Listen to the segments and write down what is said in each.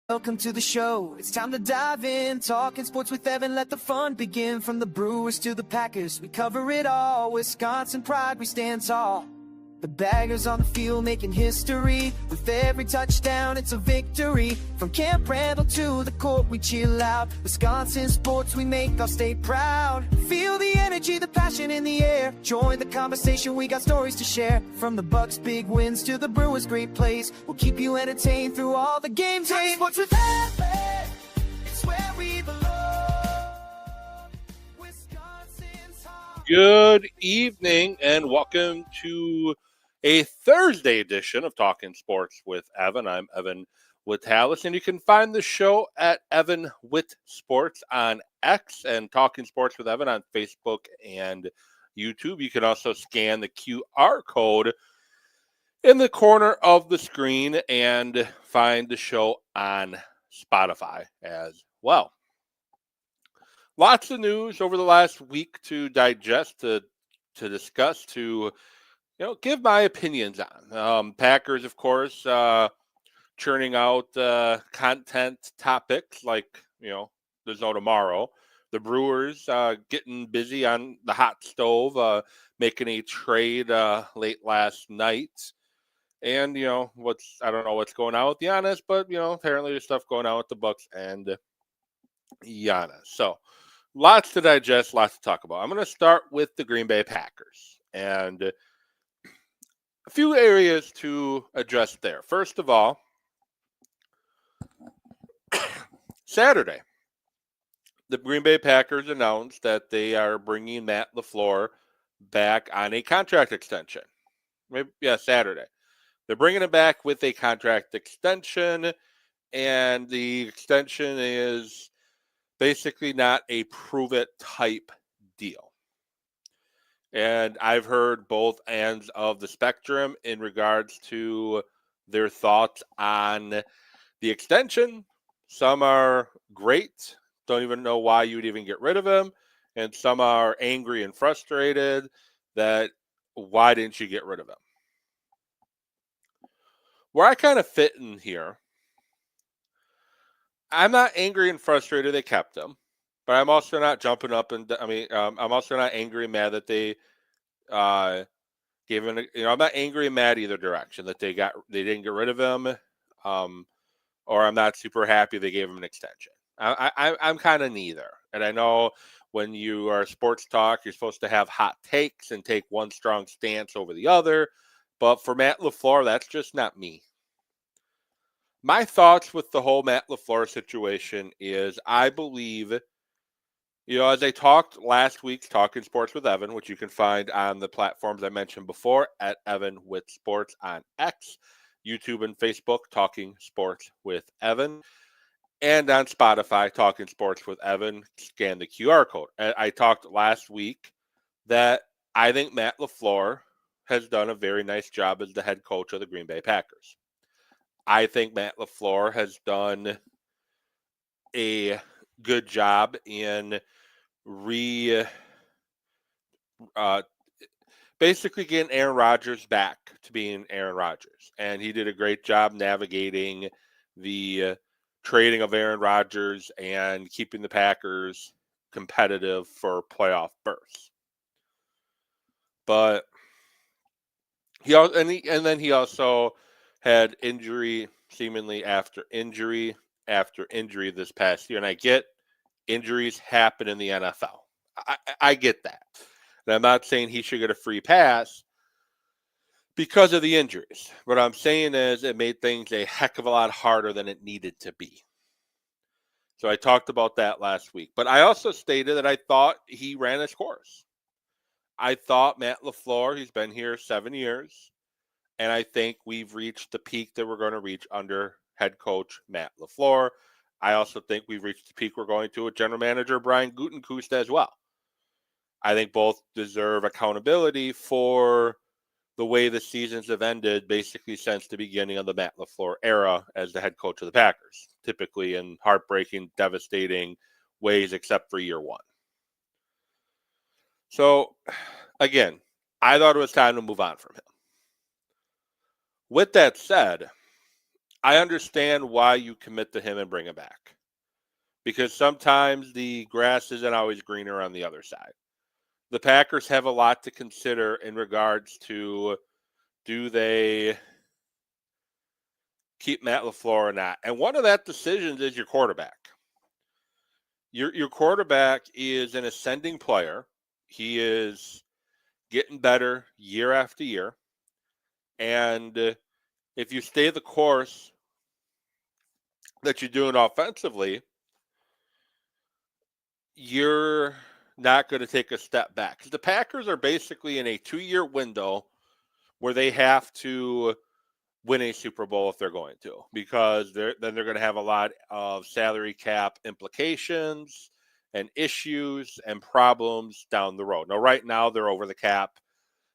Welcome to the show. It's time to dive in. Talking sports with Evan. Let the fun begin. From the Brewers to the Packers, we cover it all. Wisconsin pride, we stand tall. The baggers on the field making history. With every touchdown, it's a victory. From Camp Randall to the court, we cheer loud. Wisconsin sports, we make our state proud. Feel the energy, the passion in the air. Join the conversation, we got stories to share. From the Bucks' big wins to the Brewers' great plays, we'll keep you entertained through all the game day. Sports with Evan, it's where we belong. Wisconsin's heart. Good evening and welcome to a Thursday edition of Talking Sports with Evan. I'm Evan Wittalis, and you can find the show at Evan Witt Sports on X and Talking Sports with Evan on Facebook and YouTube. You can also scan the QR code in the corner of the screen and find the show on Spotify as well. Lots of news over the last week to digest, to discuss, to give my opinions on. Packers, of course, churning out content topics like, there's no tomorrow. The Brewers getting busy on the hot stove, making a trade late last night. And, I don't know what's going on with Giannis, but, apparently there's stuff going on with the Bucks and Giannis. So, lots to digest, lots to talk about. I'm going to start with the Green Bay Packers. And a few areas to address there. First of all, Saturday, the Green Bay Packers announced that they are bringing Matt LaFleur back on a contract extension. Saturday. They're bringing him back with a contract extension, and the extension is basically not a prove-it type deal. And I've heard both ends of the spectrum in regards to their thoughts on the extension. Some are great, don't even know why you would even get rid of him. And some are angry and frustrated that why didn't you get rid of him? Where I kind of fit in here, I'm not angry and frustrated they kept him. But I'm also not jumping up and I'm also not angry and mad that they gave him. I'm not angry and mad either direction that they didn't get rid of him, or I'm not super happy they gave him an extension. I'm kind of neither. And I know when you are sports talk, you're supposed to have hot takes and take one strong stance over the other. But for Matt LaFleur, that's just not me. My thoughts with the whole Matt LaFleur situation is I believe. As I talked last week's Talking Sports with Evan, which you can find on the platforms I mentioned before at Evan with Sports on X, YouTube and Facebook, Talking Sports with Evan, and on Spotify, Talking Sports with Evan, scan the QR code. And I talked last week that I think Matt LaFleur has done a very nice job as the head coach of the Green Bay Packers. I think Matt LaFleur has done a good job in basically getting Aaron Rodgers back to being Aaron Rodgers. And he did a great job navigating the trading of Aaron Rodgers and keeping the Packers competitive for playoff berths. But he also had injury seemingly after injury this past year. And I get injuries happen in the NFL. I get that. And I'm not saying he should get a free pass because of the injuries. What I'm saying is it made things a heck of a lot harder than it needed to be. So I talked about that last week. But I also stated that I thought he ran his course. I thought Matt LaFleur, he's been here 7 years, and I think we've reached the peak that we're going to reach under head coach Matt LaFleur. I also think we've reached the peak we're going to with general manager Brian Gutekunst as well. I think both deserve accountability for the way the seasons have ended basically since the beginning of the Matt LaFleur era as the head coach of the Packers, typically in heartbreaking, devastating ways except for year one. So, again, I thought it was time to move on from him. With that said, I understand why you commit to him and bring him back, because sometimes the grass isn't always greener on the other side. The Packers have a lot to consider in regards to, do they keep Matt LaFleur or not? And one of that decisions is your quarterback. Your quarterback is an ascending player. He is getting better year after year. And if you stay the course that you're doing offensively, you're not going to take a step back. Because the Packers are basically in a 2-year window where they have to win a Super Bowl if they're going to, because then they're going to have a lot of salary cap implications and issues and problems down the road. Now, right now, they're over the cap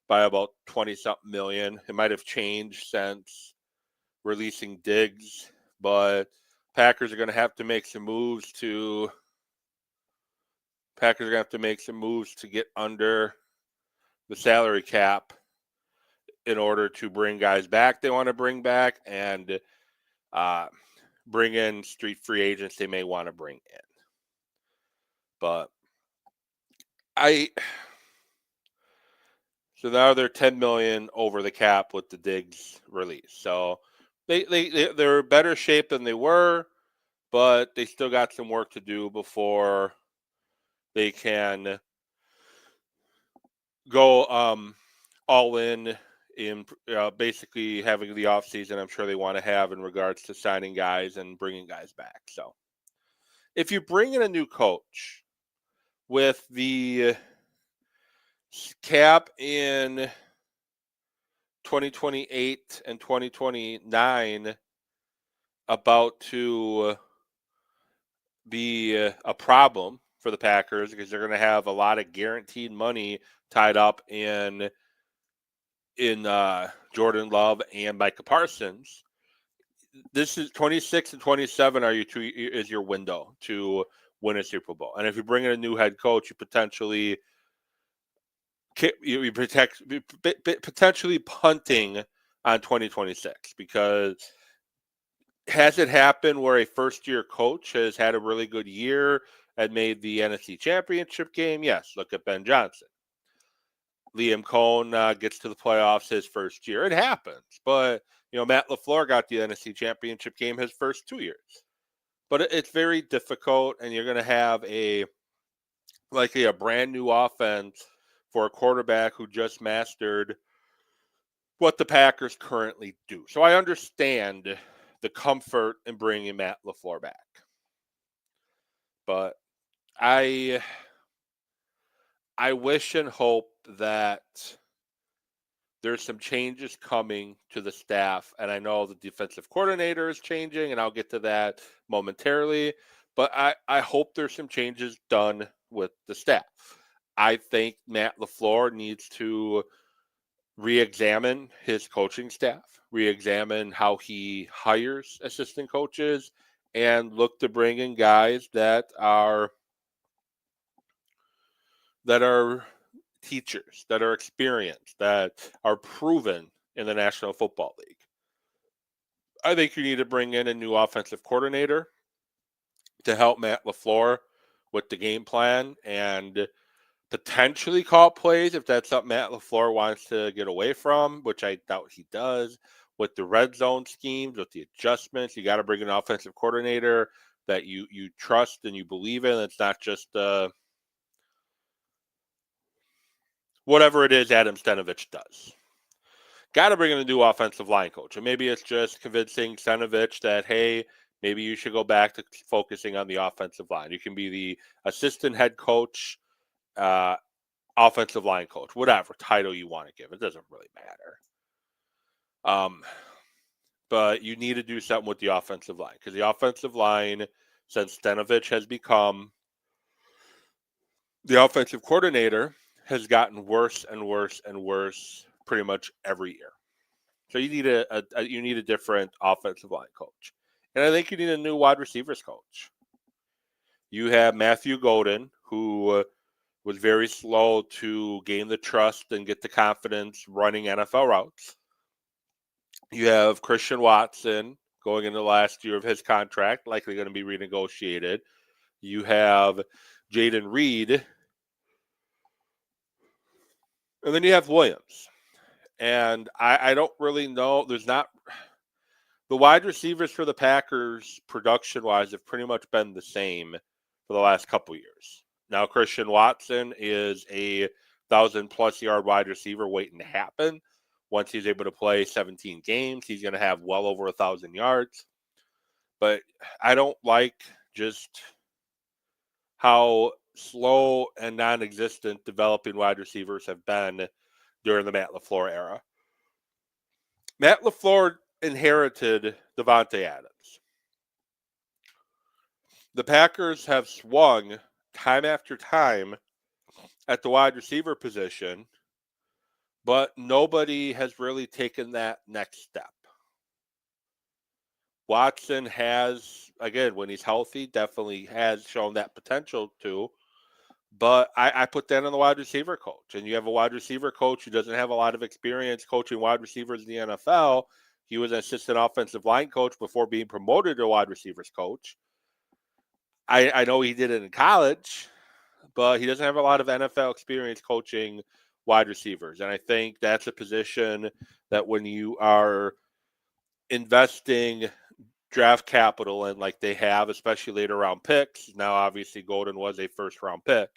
by about 20-something million. It might have changed since releasing Diggs, but Packers are going to have to make some moves to get under the salary cap in order to bring guys back they want to bring back, and bring in street free agents they may want to bring in. But so now they're $10 million over the cap with the Diggs release. So they're in better shape than they were, but they still got some work to do before they can go all in basically having the offseason I'm sure they want to have in regards to signing guys and bringing guys back. So if you bring in a new coach with the cap in 2028 and 2029 about to be a problem for the Packers, because they're going to have a lot of guaranteed money tied up in Jordan Love and Micah Parsons. This is 26 and 27 is your window to win a Super Bowl. And if you bring in a new head coach, you potentially punting on 2026, because has it happened where a first-year coach has had a really good year and made the NFC Championship game? Yes, look at Ben Johnson. Liam Cohn gets to the playoffs his first year. It happens. But, Matt LaFleur got the NFC Championship game his first 2 years. But it's very difficult, and you're going to have a brand new offense for a quarterback who just mastered what the Packers currently do. So I understand the comfort in bringing Matt LaFleur back. But I wish and hope that there's some changes coming to the staff. And I know the defensive coordinator is changing, and I'll get to that momentarily. But I hope there's some changes done with the staff. I think Matt LaFleur needs to re-examine his coaching staff, re-examine how he hires assistant coaches, and look to bring in guys that are teachers, that are experienced, that are proven in the National Football League. I think you need to bring in a new offensive coordinator to help Matt LaFleur with the game plan and potentially call plays if that's something Matt LaFleur wants to get away from, which I doubt he does. With the red zone schemes, with the adjustments, you got to bring an offensive coordinator that you trust and you believe in. It's not just whatever it is Adam Stenovich does. Got to bring in a new offensive line coach. And maybe it's just convincing Stenovich that, hey, maybe you should go back to focusing on the offensive line. You can be the assistant head coach, offensive line coach, whatever title you want to give. It doesn't really matter. But you need to do something with the offensive line, because the offensive line, since Stenovich has become the offensive coordinator, has gotten worse and worse and worse pretty much every year. So you need a different offensive line coach. And I think you need a new wide receivers coach. You have Matthew Golden, who was very slow to gain the trust and get the confidence running NFL routes. You have Christian Watson, going into the last year of his contract, likely going to be renegotiated. You have Jaden Reed, and then you have Williams. And I don't really know. There's not the wide receivers for the Packers, production-wise, have pretty much been the same for the last couple years. Now, Christian Watson is a 1,000-plus yard wide receiver waiting to happen. Once he's able to play 17 games, he's going to have well over 1,000 yards. But I don't like just how slow and non-existent developing wide receivers have been during the Matt LaFleur era. Matt LaFleur inherited Devontae Adams. The Packers have swung time after time at the wide receiver position, but nobody has really taken that next step. Watson has, again, when he's healthy, definitely has shown that potential to. But I put that on the wide receiver coach. And you have a wide receiver coach who doesn't have a lot of experience coaching wide receivers in the NFL. He was an assistant offensive line coach before being promoted to wide receivers coach. I know he did it in college, but he doesn't have a lot of NFL experience coaching wide receivers. And I think that's a position that when you are investing draft capital and like they have, especially later round picks. Now, obviously, Golden was a first round pick,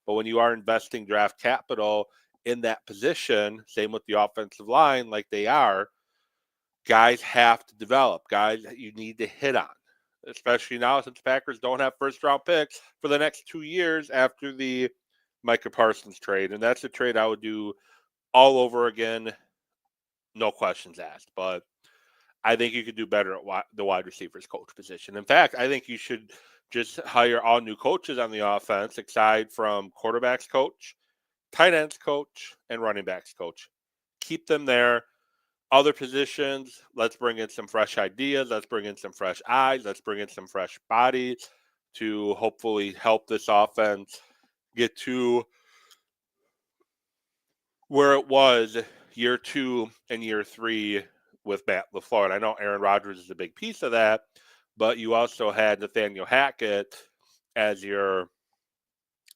but when you are investing draft capital in that position, same with the offensive line, like they are, guys have to develop, guys that you need to hit on, especially now since Packers don't have first round picks for the next 2 years after the Micah Parsons trade. And that's a trade I would do all over again, no questions asked. But I think you could do better at the wide receivers coach position. In fact, I think you should just hire all new coaches on the offense, aside from quarterbacks coach, tight ends coach, and running backs coach. Keep them there. Other positions, let's bring in some fresh ideas. Let's bring in some fresh eyes. Let's bring in some fresh bodies to hopefully help this offense get to where it was year 2 and year 3 with Matt LaFleur. And I know Aaron Rodgers is a big piece of that, but you also had Nathaniel Hackett as your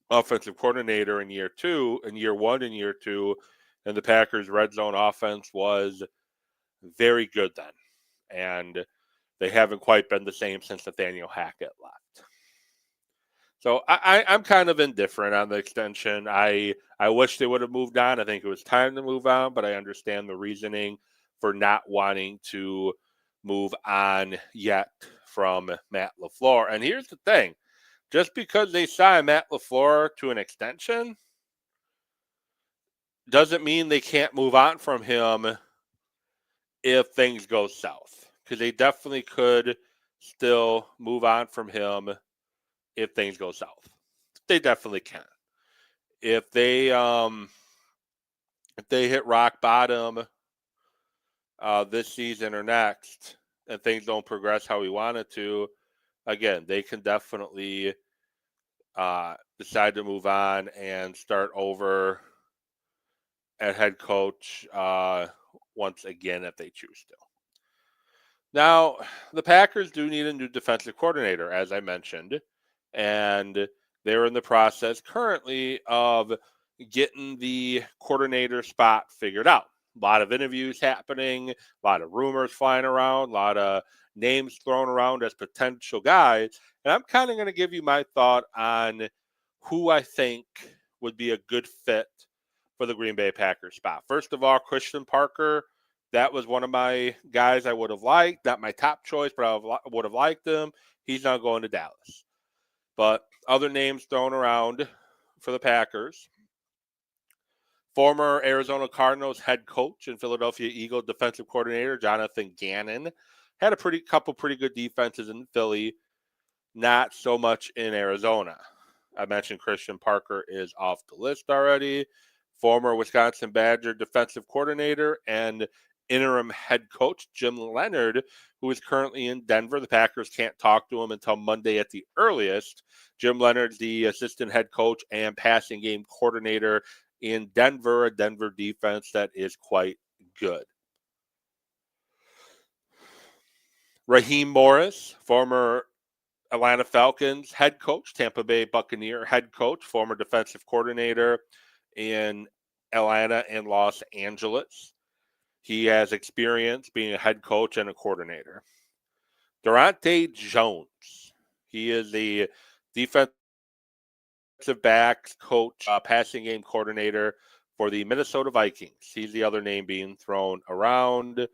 offensive coordinator in year 2, in year 1 and year 2, and the Packers' red zone offense was very good then. And they haven't quite been the same since Nathaniel Hackett left. So I'm kind of indifferent on the extension. I wish they would have moved on. I think it was time to move on, but I understand the reasoning for not wanting to move on yet from Matt LaFleur. And here's the thing. Just because they signed Matt LaFleur to an extension doesn't mean they can't move on from him if things go south. Because they definitely could still move on from him if things go south. They definitely can. If they hit rock bottom this season or next, and things don't progress how we want it to, again, they can definitely decide to move on and start over at head coach once again if they choose to. Now, the Packers do need a new defensive coordinator, as I mentioned, and they're in the process currently of getting the coordinator spot figured out. A lot of interviews happening, a lot of rumors flying around, a lot of names thrown around as potential guys. And I'm kind of going to give you my thought on who I think would be a good fit for the Green Bay Packers spot. First of all, Christian Parker, that was one of my guys I would have liked. Not my top choice, but I would have liked him. He's now going to Dallas. But other names thrown around for the Packers. Former Arizona Cardinals head coach and Philadelphia Eagles defensive coordinator Jonathan Gannon had a couple pretty good defenses in Philly, not so much in Arizona. I mentioned Christian Parker is off the list already. Former Wisconsin Badger defensive coordinator and interim head coach Jim Leonhard, who is currently in Denver. The Packers can't talk to him until Monday at the earliest. Jim Leonhard's the assistant head coach and passing game coordinator in Denver, a Denver defense that is quite good. Raheem Morris, former Atlanta Falcons head coach, Tampa Bay Buccaneer head coach, former defensive coordinator in Atlanta and Los Angeles. He has experience being a head coach and a coordinator. Durante Jones. He is the defensive backs coach, passing game coordinator for the Minnesota Vikings. He's the other name being thrown around.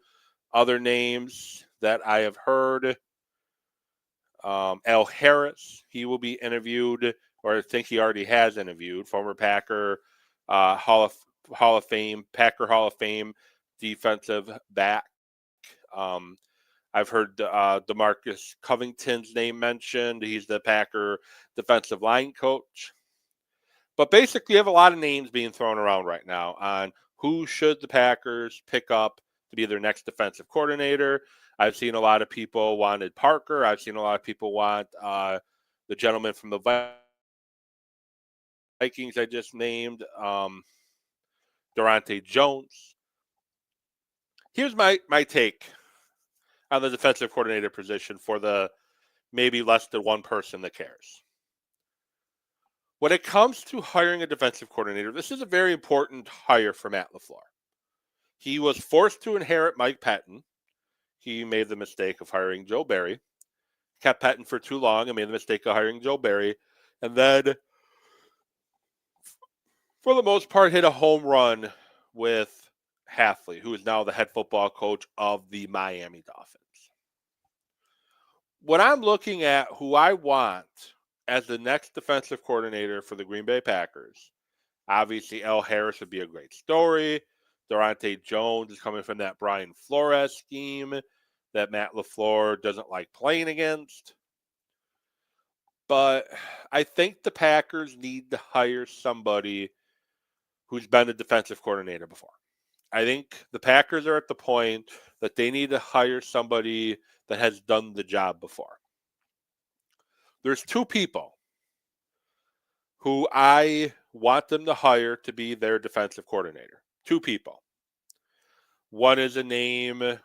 Other names that I have heard, Al Harris, he will be interviewed, or I think he already has interviewed, former Packer Hall of Fame, Packer Hall of Fame defensive back. I've heard DeMarcus Covington's name mentioned. He's the Packer defensive line coach. But basically, you have a lot of names being thrown around right now on who should the Packers pick up to be their next defensive coordinator. I've seen a lot of people wanted Parker. I've seen a lot of people want the gentleman from the Vikings I just named, Durante Jones. Here's my take on the defensive coordinator position for the maybe less than one person that cares. When it comes to hiring a defensive coordinator, this is a very important hire for Matt LaFleur. He was forced to inherit Mike Patton. He made the mistake of hiring Joe Barry, kept Patton for too long and made the mistake of hiring Joe Barry, and then, for the most part, hit a home run with Hafley, who is now the head football coach of the Miami Dolphins. When I'm looking at who I want as the next defensive coordinator for the Green Bay Packers, obviously Al Harris would be a great story. Durante Jones is coming from that Brian Flores scheme that Matt LaFleur doesn't like playing against. But I think the Packers need to hire somebody who's been a defensive coordinator before. I think the Packers are at the point that they need to hire somebody that has done the job before. There's two people who I want them to hire to be their defensive coordinator. Two people. One is a name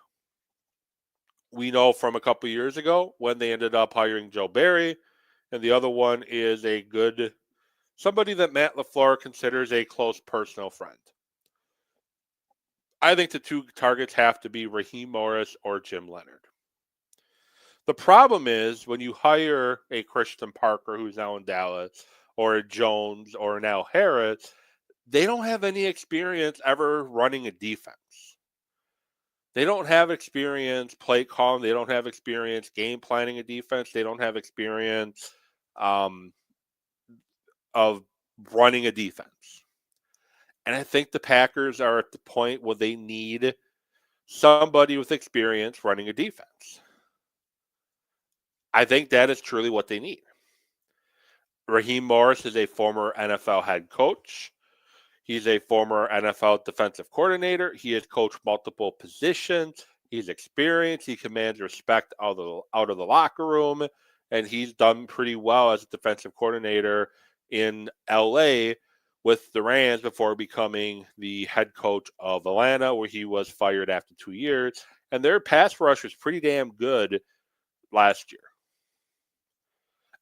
we know from a couple years ago when they ended up hiring Joe Barry, and the other one is somebody that Matt LaFleur considers a close personal friend. I think the two targets have to be Raheem Morris or Jim Leonard. The problem is when you hire a Christian Parker who's now in Dallas, or a Jones, or an Al Harris, they don't have any experience ever running a defense. They don't have experience play calling. They don't have experience game planning a defense. They don't have experience of running a defense. And I think the Packers are at the point where they need somebody with experience running a defense. I think that is truly what they need. Raheem Morris is a former NFL head coach. He's a former NFL defensive coordinator. He has coached multiple positions. He's experienced. He commands respect out of the locker room. And he's done pretty well as a defensive coordinator in LA with the Rams before becoming the head coach of Atlanta, where he was fired after 2 years. And their pass rush was pretty damn good last year.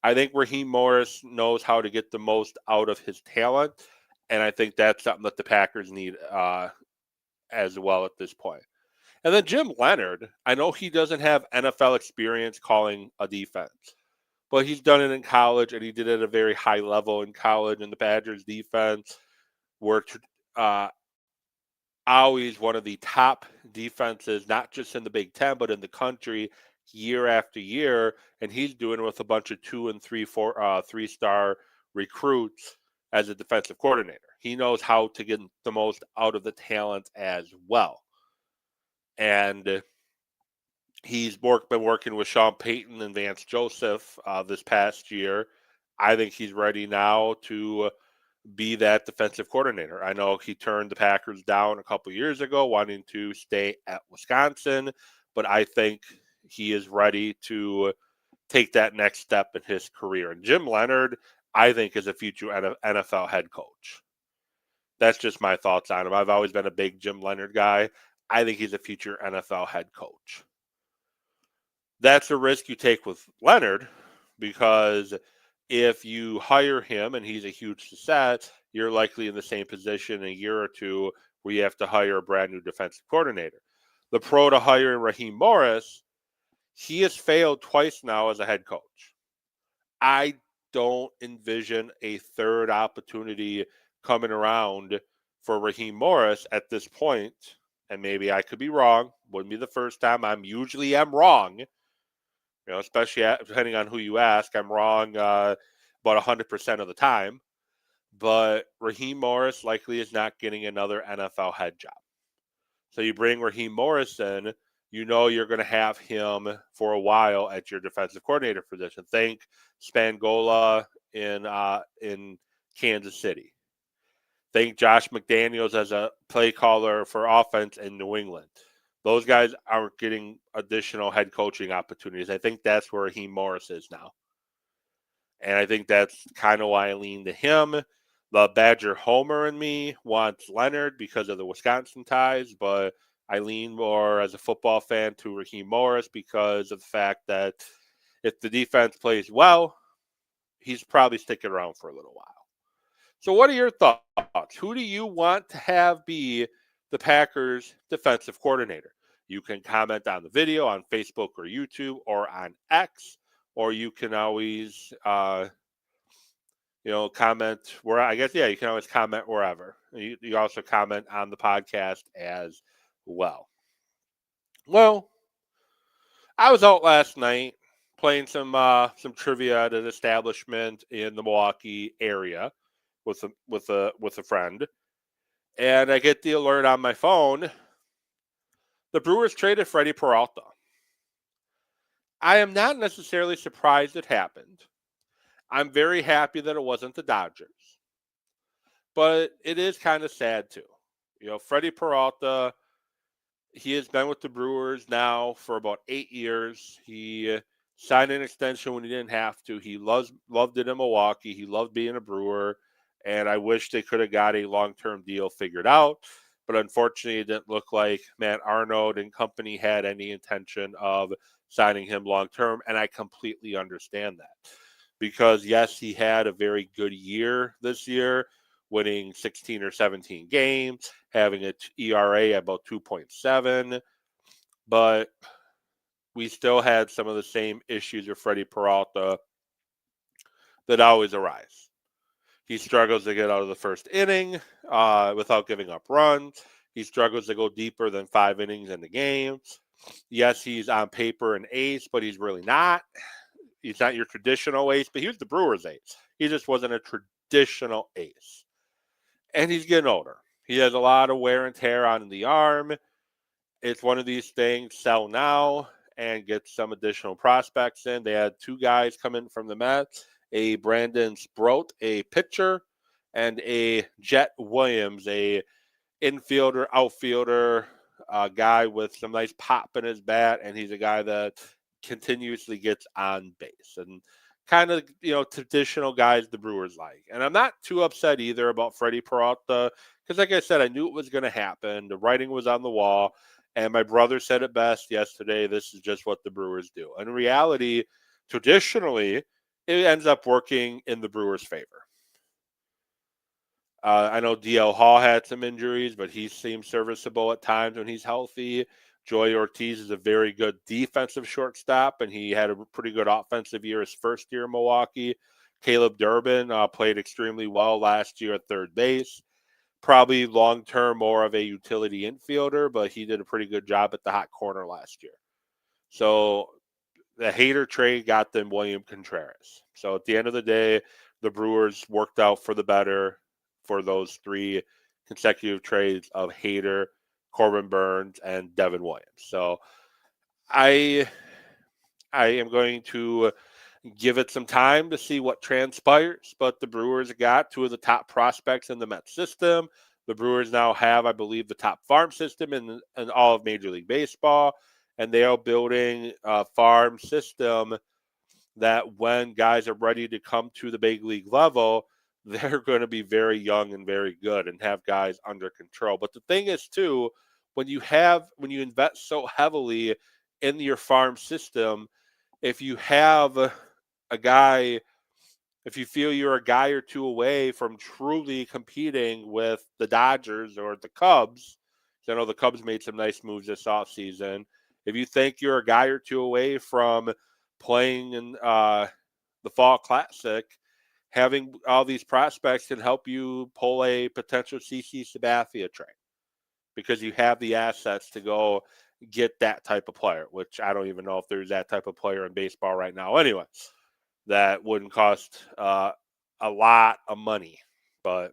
I think Raheem Morris knows how to get the most out of his talent, and I think that's something that the Packers need as well at this point. And then Jim Leonard, I know he doesn't have NFL experience calling a defense, but he's done it in college, and he did it at a very high level in college, and the Badgers defense were always one of the top defenses, not just in the Big Ten, but in the country year after year, and he's doing it with a bunch of 2 and 3-star recruits as a defensive coordinator. He knows how to get the most out of the talent as well. And he's been working with Sean Payton and Vance Joseph this past year. I think he's ready now to be that defensive coordinator. I know he turned the Packers down a couple years ago, wanting to stay at Wisconsin, but I think he is ready to take that next step in his career. And Jim Leonard, I think, is a future NFL head coach. That's just my thoughts on him. I've always been a big Jim Leonard guy. I think he's a future NFL head coach. That's a risk you take with Leonard, because if you hire him and he's a huge success, you're likely in the same position in a year or two where you have to hire a brand new defensive coordinator. The pro to hiring Raheem Morris, he has failed twice now as a head coach. I don't envision a third opportunity coming around for Raheem Morris at this point. And maybe I could be wrong. Wouldn't be the first time. I'm usually wrong. Especially depending on who you ask. I'm wrong about 100% of the time. But Raheem Morris likely is not getting another NFL head job. So you bring Raheem Morris in, you're going to have him for a while at your defensive coordinator position. Think Spagnuolo in Kansas City. Think Josh McDaniels as a play caller for offense in New England. Those guys aren't getting additional head coaching opportunities. I think that's where Raheem Morris is now. And I think that's kind of why I lean to him. The Badger homer in me wants Leonard because of the Wisconsin ties, but I lean more as a football fan to Raheem Morris because of the fact that if the defense plays well, he's probably sticking around for a little while. So what are your thoughts? Who do you want to have be the Packers defensive coordinator? You can comment on the video on Facebook or YouTube or on X, or you can always comment where, I guess, you can always comment wherever. You also comment on the podcast as well. Well, I was out last night playing some trivia at an establishment in the Milwaukee area with a friend, and I get the alert on my phone. The Brewers traded Freddy Peralta. I am not necessarily surprised it happened. I'm very happy that it wasn't the Dodgers. But it is kind of sad, too. Freddy Peralta, he has been with the Brewers now for about 8 years. He signed an extension when he didn't have to. He loved it in Milwaukee. He loved being a Brewer. And I wish they could have got a long-term deal figured out. But unfortunately, it didn't look like Matt Arnold and company had any intention of signing him long-term. And I completely understand that. Because, yes, he had a very good year this year, winning 16 or 17 games, having an ERA at about 2.7. But we still had some of the same issues with Freddy Peralta that always arise. He struggles to get out of the first inning without giving up runs. He struggles to go deeper than 5 innings in the game. Yes, he's on paper an ace, but he's really not. He's not your traditional ace, but he was the Brewers' ace. He just wasn't a traditional ace. And he's getting older. He has a lot of wear and tear on the arm. It's one of these things, sell now and get some additional prospects in. They had 2 guys come in from the Mets, a Brandon Sproat, a pitcher, and a Jet Williams, a infielder, outfielder, a guy with some nice pop in his bat, and he's a guy that continuously gets on base. And kind of, traditional guys the Brewers like. And I'm not too upset either about Freddy Peralta because, like I said, I knew it was going to happen. The writing was on the wall. And my brother said it best yesterday, this is just what the Brewers do. In reality, traditionally, it ends up working in the Brewers' favor. I know DL Hall had some injuries, but he seems serviceable at times when he's healthy. Joey Ortiz is a very good defensive shortstop, and he had a pretty good offensive year his first year in Milwaukee. Caleb Durbin played extremely well last year at third base. Probably long-term more of a utility infielder, but he did a pretty good job at the hot corner last year. So the Hader trade got them William Contreras. So at the end of the day, the Brewers worked out for the better for those 3 consecutive trades of Hader, Corbin Burns, and Devin Williams. So I am going to give it some time to see what transpires, but the Brewers got 2 of the top prospects in the Mets system. The Brewers now have, I believe, the top farm system in all of Major League Baseball, and they are building a farm system that when guys are ready to come to the big league level, they're going to be very young and very good and have guys under control. But the thing is, too, when you invest so heavily in your farm system, if you have a guy, if you feel you're a guy or two away from truly competing with the Dodgers or the Cubs, I know the Cubs made some nice moves this offseason. If you think you're a guy or two away from playing in the Fall Classic, having all these prospects can help you pull a potential CC Sabathia trade because you have the assets to go get that type of player, which I don't even know if there's that type of player in baseball right now anyway. That wouldn't cost a lot of money, but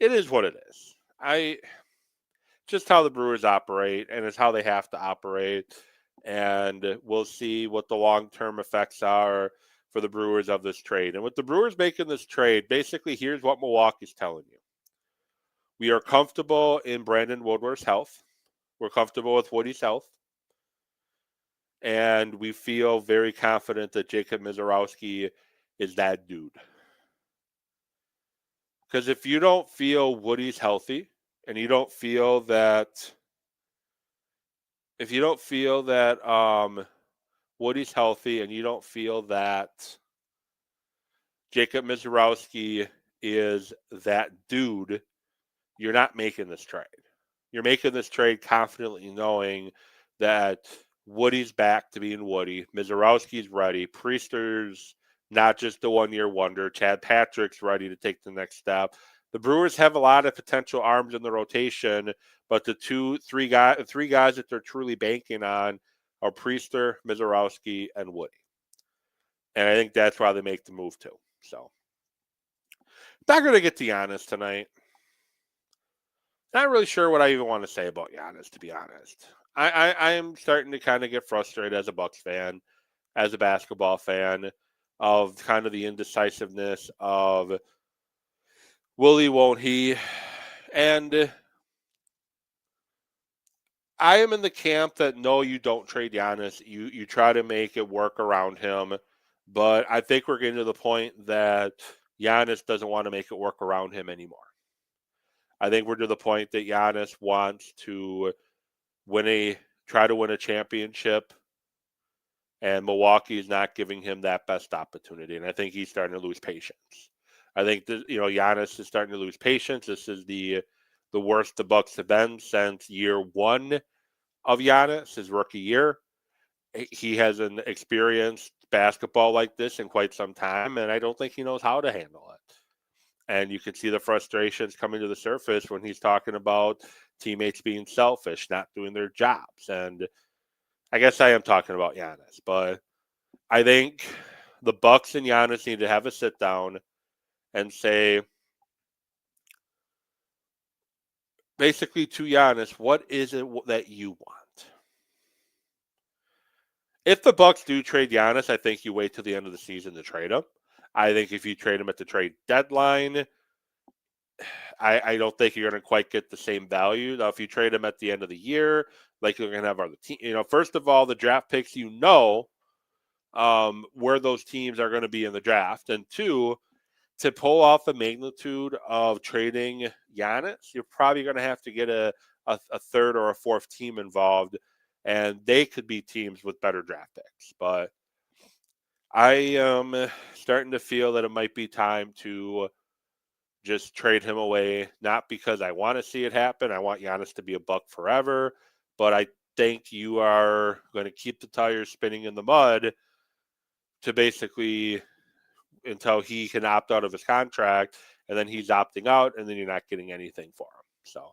it is what it is. Just how the Brewers operate, and it's how they have to operate, and we'll see what the long-term effects are for the Brewers of this trade. And with the Brewers making this trade, basically here's what Milwaukee's telling you. We are comfortable in Brandon Woodward's health. We're comfortable with Woody's health. And we feel very confident that Jacob Misiorowski is that dude. Because if you don't feel Woody's healthy, and you don't feel that, Woody's healthy, and you don't feel that Jacob Misiorowski is that dude, you're not making this trade. You're making this trade confidently knowing that Woody's back to being Woody. Misiorowski's ready. Priester's not just a one-year wonder. Chad Patrick's ready to take the next step. The Brewers have a lot of potential arms in the rotation, but the three guys that they're truly banking on are Priester, Misiorowski, and Woody. And I think that's why they make the move too. So, not going to get to Giannis tonight. Not really sure what I even want to say about Giannis, to be honest. I am starting to kind of get frustrated as a Bucks fan, as a basketball fan, of kind of the indecisiveness of will he, won't he? And I am in the camp that no, you don't trade Giannis. You try to make it work around him. But I think we're getting to the point that Giannis doesn't want to make it work around him anymore. I think we're to the point that Giannis wants to try to win a championship, and Milwaukee is not giving him that best opportunity. And I think he's starting to lose patience. I think that, Giannis is starting to lose patience. This is the worst the Bucks have been since year one of Giannis, his rookie year. He hasn't experienced basketball like this in quite some time, and I don't think he knows how to handle it. And you can see the frustrations coming to the surface when he's talking about teammates being selfish, not doing their jobs. And I guess I am talking about Giannis, but I think the Bucks and Giannis need to have a sit down and say, basically to Giannis, what is it that you want? If the Bucks do trade Giannis, I think you wait till the end of the season to trade him. I think if you trade him at the trade deadline, I don't think you're going to quite get the same value. Now, if you trade him at the end of the year, like you're going to have other teams, first of all, the draft picks, where those teams are going to be in the draft. And two, to pull off the magnitude of trading Giannis, you're probably going to have to get a third or a fourth team involved, and they could be teams with better draft picks. But I am starting to feel that it might be time to just trade him away, not because I want to see it happen. I want Giannis to be a Buck forever, but I think you are going to keep the tires spinning in the mud to basically until he can opt out of his contract, and then he's opting out, and then you're not getting anything for him. So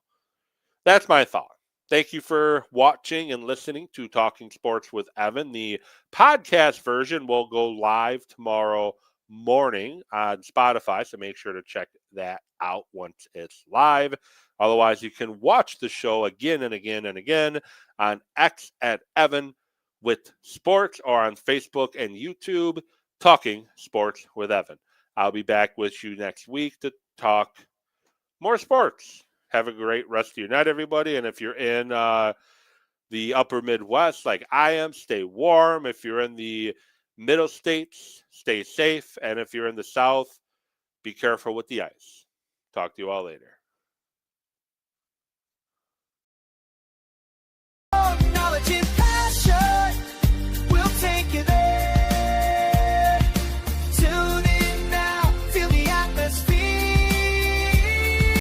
that's my thought. Thank you for watching and listening to Talking Sports with Evan. The podcast version will go live tomorrow morning on Spotify, so make sure to check that out once it's live. Otherwise, you can watch the show again and again and again on X at Evan with Sports, or on Facebook and YouTube, Talking Sports with Evan. I'll be back with you next week to talk more sports. Have a great rest of your night, everybody. And if you're in the upper Midwest like I am, stay warm. If you're in the middle states, stay safe. And if you're in the South, be careful with the ice. Talk to you all later. Knowledge